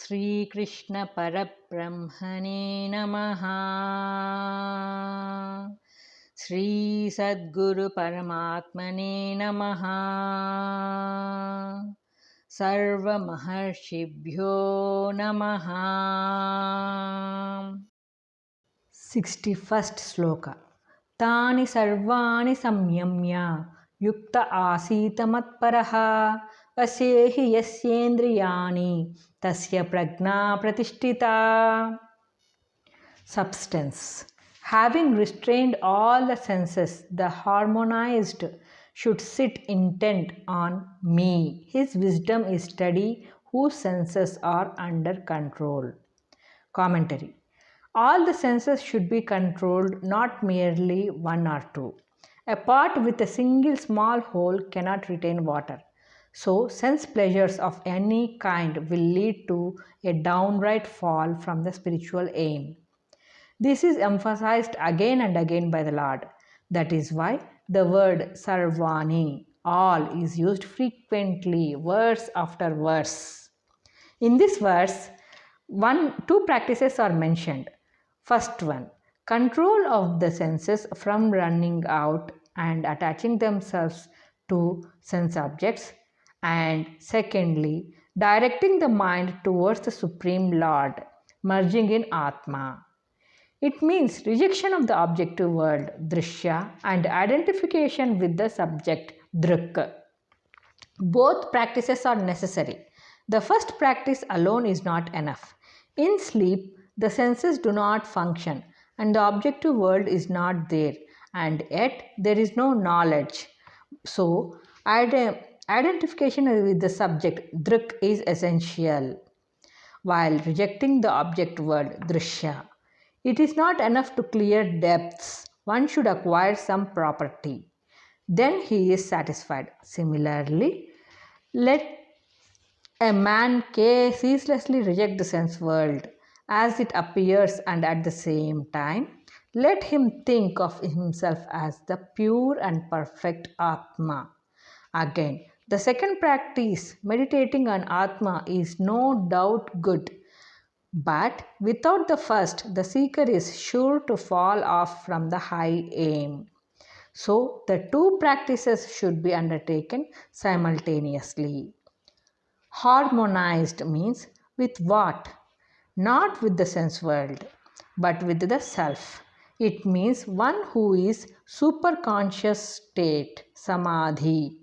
Sri Krishna Parabrahmane Namaha. Sri Sadguru Paramatmane Namaha. Sarva Maharshibhyo Namaha. 61st Sloka. Tani sarvani samyamya yukta asita matparaha vasehi yasyendriyani tasya prajna pratishtita. Substance. Having restrained all the senses, the harmonized should sit intent on me. His wisdom is steady, whose senses are under control. Commentary. All the senses should be controlled, not merely one or two. A pot with a single small hole cannot retain water. So, sense pleasures of any kind will lead to a downright fall from the spiritual aim. This is emphasized again and again by the Lord. That is why the word sarvani, all, is used frequently, verse after verse. In this verse, two practices are mentioned. First one, control of the senses from running out and attaching themselves to sense objects. And secondly, directing the mind towards the Supreme Lord, merging in Atma. It means rejection of the objective world, drishya, and identification with the subject, drik. Both practices are necessary. The first practice alone is not enough. In sleep, the senses do not function and the objective world is not there, and yet there is no knowledge. So, identification with the subject, drik, is essential. While rejecting the object world, drishya, it is not enough to clear depths. One should acquire some property. Then he is satisfied. Similarly, let a man ceaselessly reject the sense world as it appears, and at the same time, let him think of himself as the pure and perfect Atma. Again, the second practice, meditating on Atma, is no doubt good. But without the first, the seeker is sure to fall off from the high aim. So, the two practices should be undertaken simultaneously. Harmonized means with what? Not with the sense world, but with the self. It means one who is superconscious state, samadhi,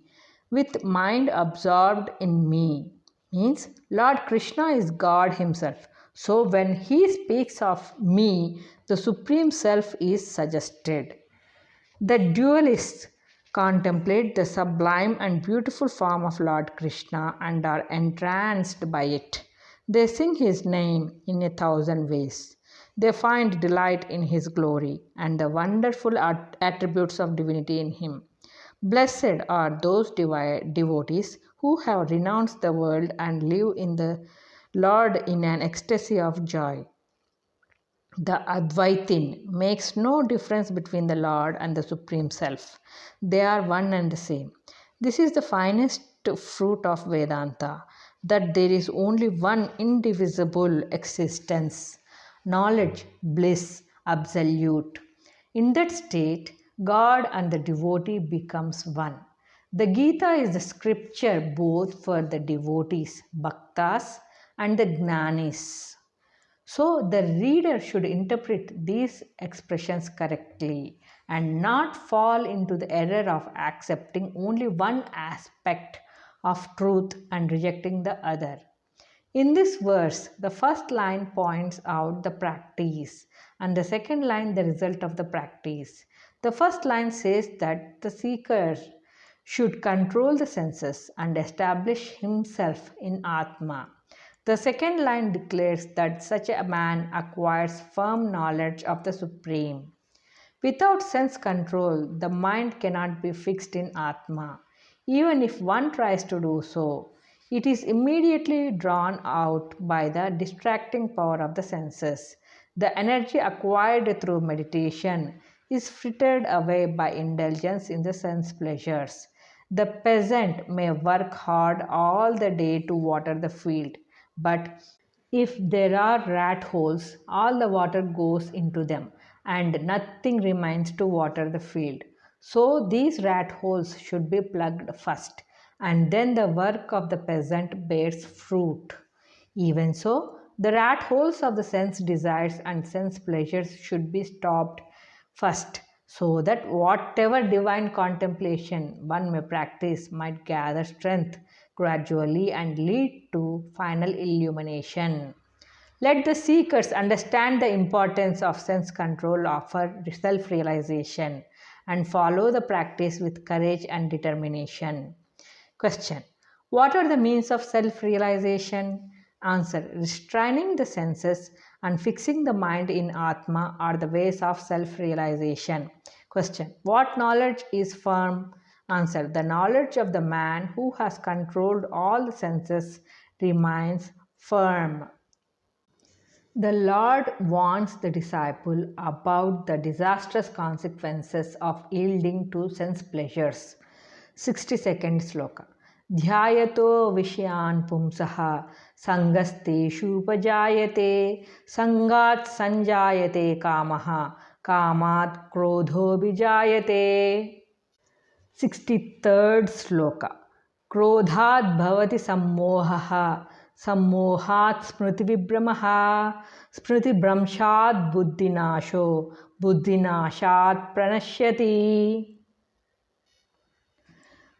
with mind absorbed in me. Means Lord Krishna is God himself. So when he speaks of me, the Supreme Self is suggested. The dualists contemplate the sublime and beautiful form of Lord Krishna and are entranced by it. They sing his name in 1,000 ways. They find delight in his glory and the wonderful attributes of divinity in him. Blessed are those devotees who have renounced the world and live in the Lord in an ecstasy of joy. The Advaitin makes no difference between the Lord and the Supreme Self. They are one and the same. This is the finest fruit of Vedanta, that there is only one indivisible existence, knowledge, bliss, absolute. In that state, God and the devotee becomes one. The Gita is the scripture both for the devotees, bhaktas, and the jnanis. So, the reader should interpret these expressions correctly and not fall into the error of accepting only one aspect of truth and rejecting the other. In this verse, the first line points out the practice and the second line the result of the practice. The first line says that the seeker should control the senses and establish himself in Atma. The second line declares that such a man acquires firm knowledge of the Supreme. Without sense control, the mind cannot be fixed in Atma. Even if one tries to do so, it is immediately drawn out by the distracting power of the senses. The energy acquired through meditation is frittered away by indulgence in the sense pleasures. The peasant may work hard all the day to water the field, but If there are rat holes, all the water goes into them and nothing remains to water the field. So these rat holes should be plugged first, and then the work of the peasant bears fruit. Even so, the rat holes of the sense desires and sense pleasures should be stopped first, so that whatever divine contemplation one may practice might gather strength gradually and lead to final illumination. Let the seekers understand the importance of sense control for self realization and follow the practice with courage and determination. Question: what are the means of self realization? Answer: restraining the senses and fixing the mind in Atma are the ways of self realization. Question: what knowledge is firm? Answer: the knowledge of the man who has controlled all the senses remains firm. The Lord warns the disciple about the disastrous consequences of yielding to sense pleasures. 62nd sloka. Dhyayato Vishyan Pumsaha Sangaste Shupajayate Sangat Sanjayate Kamaha Kamat Krodho Bijayate. 63rd sloka. क्रोधात् भवति सम्मोहः सम्मोहात् स्मृतिविभ्रमः स्मृतिभ्रंशात् बुद्धिनाशो बुद्धिनाशात् प्रणश्यति.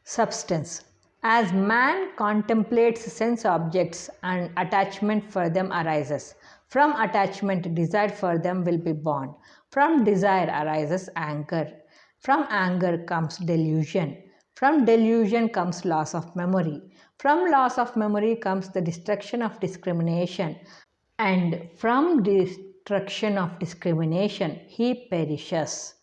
Substance. As man contemplates sense objects and attachment for them arises. From attachment, desire for them will be born. From desire arises anger. From anger comes delusion. From delusion comes loss of memory. From loss of memory comes the destruction of discrimination. And from destruction of discrimination, he perishes.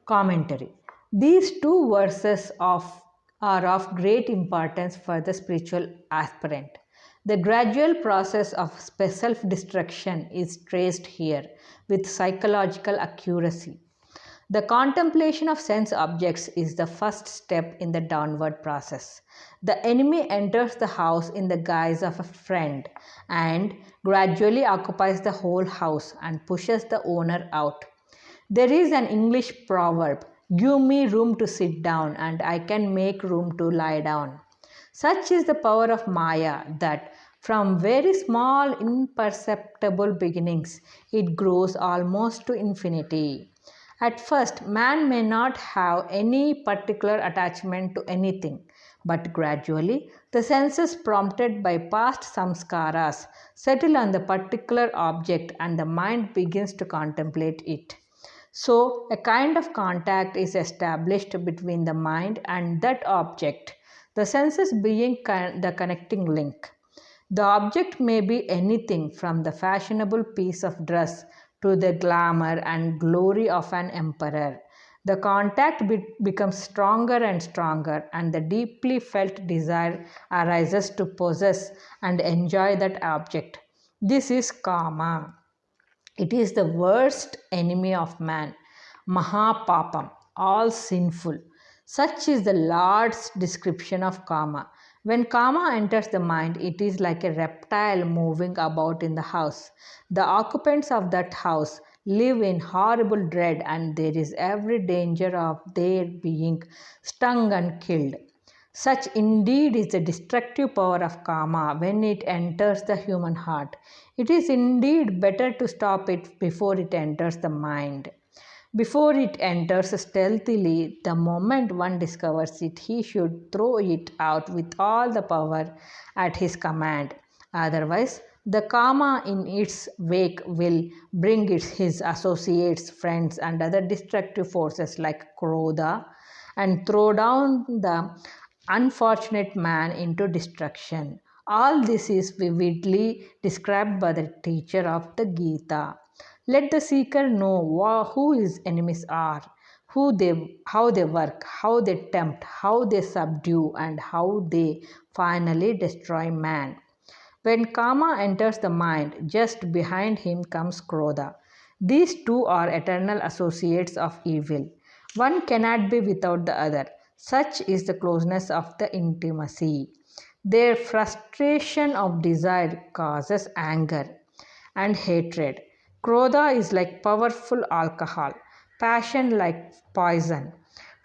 Commentary. These two verses are of great importance for the spiritual aspirant. The gradual process of self-destruction is traced here with psychological accuracy. The contemplation of sense objects is the first step in the downward process. The enemy enters the house in the guise of a friend and gradually occupies the whole house and pushes the owner out. There is an English proverb, "Give me room to sit down and I can make room to lie down." Such is the power of Maya that from very small imperceptible beginnings it grows almost to infinity. At first, man may not have any particular attachment to anything, but gradually the senses prompted by past samskaras settle on the particular object and the mind begins to contemplate it. So, a kind of contact is established between the mind and that object, the senses being the connecting link. The object may be anything from the fashionable piece of dress to the glamour and glory of an emperor. The contact becomes stronger and stronger, and the deeply felt desire arises to possess and enjoy that object. This is kama. It is the worst enemy of man, Mahapapam, all sinful. Such is the Lord's description of kama. When kama enters the mind, it is like a reptile moving about in the house. The occupants of that house live in horrible dread, and there is every danger of their being stung and killed. Such indeed is the destructive power of kama when it enters the human heart. It is indeed better to stop it before it enters the mind. Before it enters stealthily, the moment one discovers it, he should throw it out with all the power at his command. Otherwise, the kama in its wake will bring his associates, friends, and other destructive forces like krodha and throw down the unfortunate man into destruction. All this is vividly described by the teacher of the Gita. Let the seeker know who his enemies are, how they work, how they tempt, how they subdue, and how they finally destroy man. When kama enters the mind, just behind him comes krodha. These two are eternal associates of evil. One cannot be without the other. Such is the closeness of the intimacy. Their frustration of desire causes anger and hatred. Krodha is like powerful alcohol. Passion, like poison,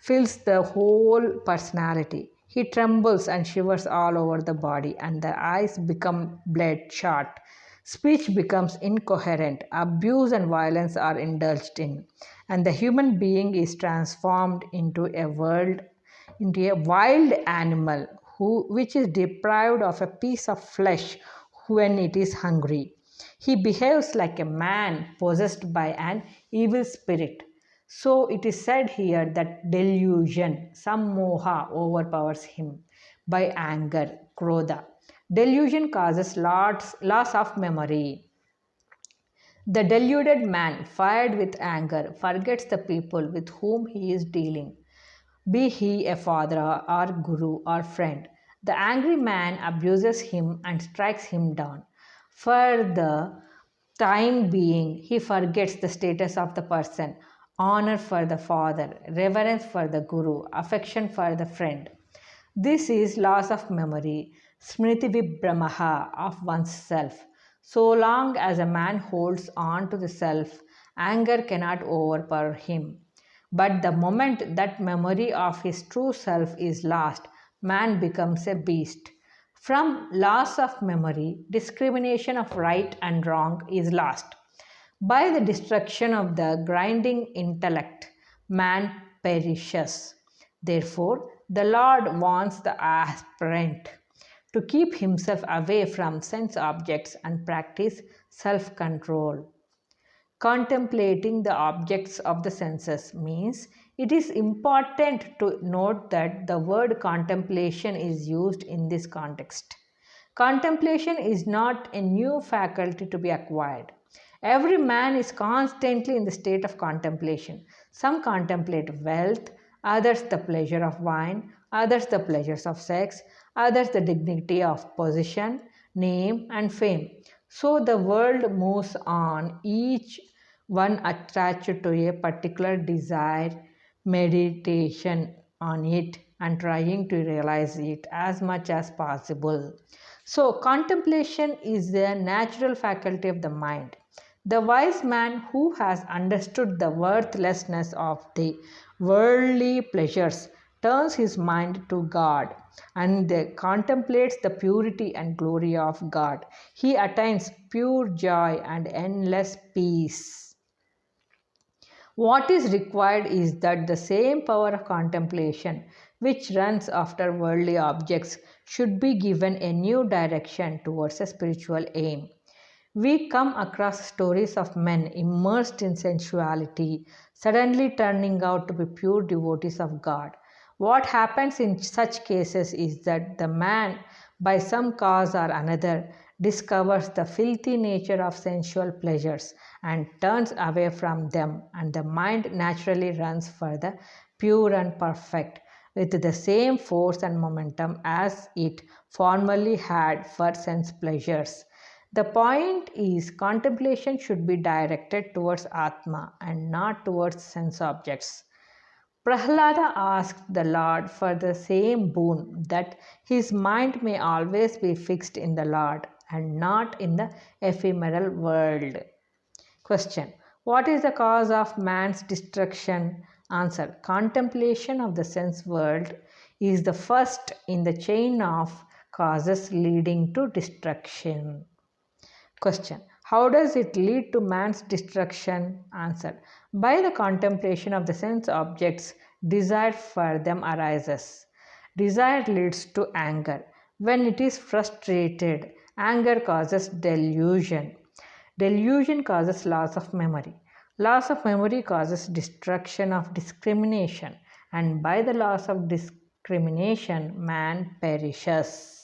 fills the whole personality. He trembles and shivers all over the body, and the eyes become bloodshot. Speech becomes incoherent. Abuse and violence are indulged in, and the human being is transformed into a wild animal which is deprived of a piece of flesh when it is hungry. He behaves like a man possessed by an evil spirit. So it is said here that delusion, some moha, overpowers him by anger, krodha. Delusion causes loss of memory. The deluded man, fired with anger, forgets the people with whom he is dealing, be he a father or guru or friend. The angry man abuses him and strikes him down. For the time being, he forgets the status of the person, honor for the father, reverence for the guru, affection for the friend. This is loss of memory, smriti vibhramaha of one's self. So long as a man holds on to the self, anger cannot overpower him. But the moment that memory of his true self is lost, man becomes a beast. From loss of memory, discrimination of right and wrong is lost. By the destruction of the grinding intellect, man perishes. Therefore, the Lord wants the aspirant to keep himself away from sense objects and practice self control. Contemplating the objects of the senses means it is important to note that the word contemplation is used in this context. Contemplation is not a new faculty to be acquired. Every man is constantly in the state of contemplation. Some contemplate wealth, others the pleasure of wine, others the pleasures of sex, others the dignity of position, name, and fame. So the world moves on, each one attached to a particular desire, meditation on it, and trying to realize it as much as possible. So, contemplation is the natural faculty of the mind. The wise man who has understood the worthlessness of the worldly pleasures turns his mind to God and contemplates the purity and glory of God. He attains pure joy and endless peace. What is required is that the same power of contemplation which runs after worldly objects should be given a new direction towards a spiritual aim. We come across stories of men immersed in sensuality, suddenly turning out to be pure devotees of God. What happens in such cases is that the man, by some cause or another, discovers the filthy nature of sensual pleasures and turns away from them, and the mind naturally runs for the pure and perfect with the same force and momentum as it formerly had for sense pleasures. The point is, contemplation should be directed towards Atma and not towards sense objects. Prahlada asked the Lord for the same boon, that his mind may always be fixed in the Lord and not in the ephemeral world. Question: what is the cause of man's destruction? Answer: contemplation of the sense world is the first in the chain of causes leading to destruction. Question: how does it lead to man's destruction? Answer: by the contemplation of the sense objects, desire for them arises. Desire leads to anger. When it is frustrated, anger causes delusion. Delusion causes loss of memory. Loss of memory causes destruction of discrimination, and by the loss of discrimination, man perishes.